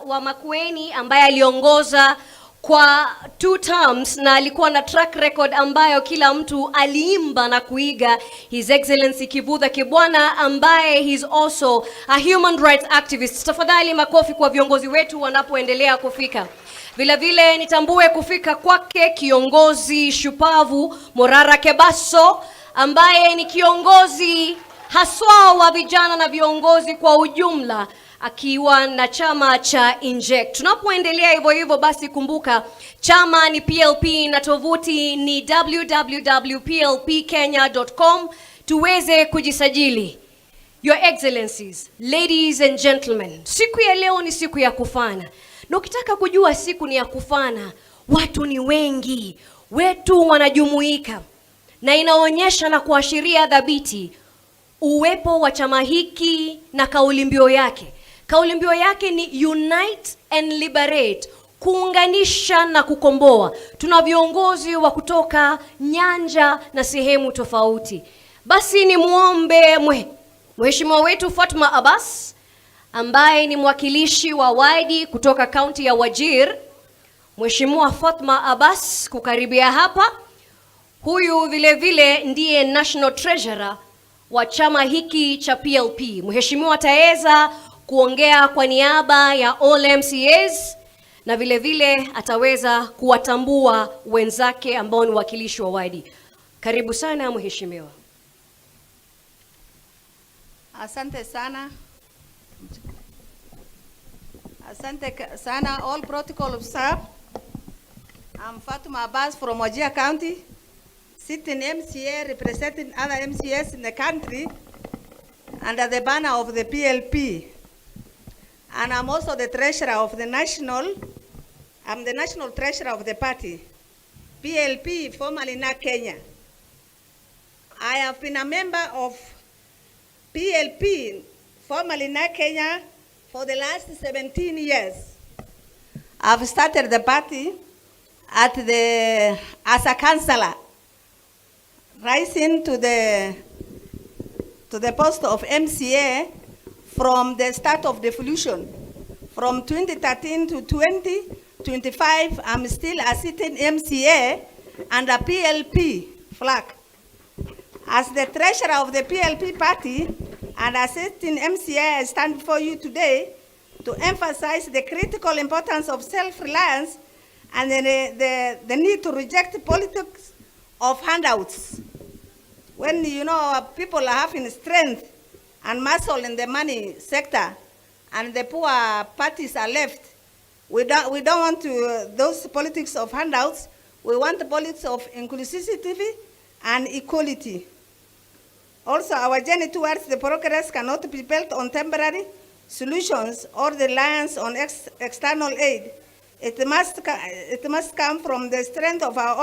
wa Makueni ambaye aliongoza kwa 2 terms na alikuwa na track record ambayo kila mtu aliimba na kuiga, His Excellency Kivutha Kibwana, ambaye he's also a human rights activist. Tafadhali makofi kwa viongozi wetu wanapoendelea kufika. Vile vile nitambue kufika kwake kiongozi shupavu Morara Kebaso, ambaye ni kiongozi haswa wa vijana na viongozi kwa ujumla, akiwa na chama cha Inject. Tunapoendelea hivyo basi kumbuka chama ni PLP na tovuti ni www.plpkenya.com tuweze kujisajili. Your Excellencies, ladies and gentlemen, siku ya leo ni siku ya kufana. Na ukitaka kujua siku ni ya kufana, watu ni wengi, wetu wanajumuika, na inaonyesha na kuashiria dhabiti uwepo wa chama hiki na kauli mbiu yake. Kauli mbiu yake ni Unite and Liberate, kuunganisha na kukomboa. Tuna viongozi wa kutoka nyanja na sehemu tofauti. Basi ni muombe Mheshimiwa wetu Fatma Abbas, ambaye ni mwakilishi wa wadi kutoka kaunti ya Wajir. Mheshimiwa Fatma Abbas kukaribia hapa. Huyu vile vile ndiye National Treasurer wa chama hiki cha PLP. Mheshimiwa ataweza kuongea kwa niaba ya all MCAs na vile vile ataweza kuwatambua wenzake ambao ni wakilishi wa wadi. Karibu sana mheshimiwa. Asante sana. Asante sana all protocol staff. I'm Fatma Abbas from Wajir County, sitting MCA representing other MCAs in the country under the banner of the PLP. And I'm also the treasurer of the national treasurer of the party, PLP, formerly NA Kenya. I have been a member of PLP, formerly NA Kenya, for the last 17 years. I've started the party as a councillor, rising to the post of MCA from the start of devolution. From 2013 to 2025, I'm still a sitting MCA and a PLP flag. As the treasurer of the PLP party and a sitting MCA, I stand before you today to emphasize the critical importance of self-reliance and the need to reject politics of handouts. When people are having strength and muscle in the money sector, and the poor parties are left, we don't want those politics of handouts. We want the politics of inclusivity and equality. Also, our journey towards the progress cannot be built on temporary solutions or reliance on external aid. It must come from the strength of our own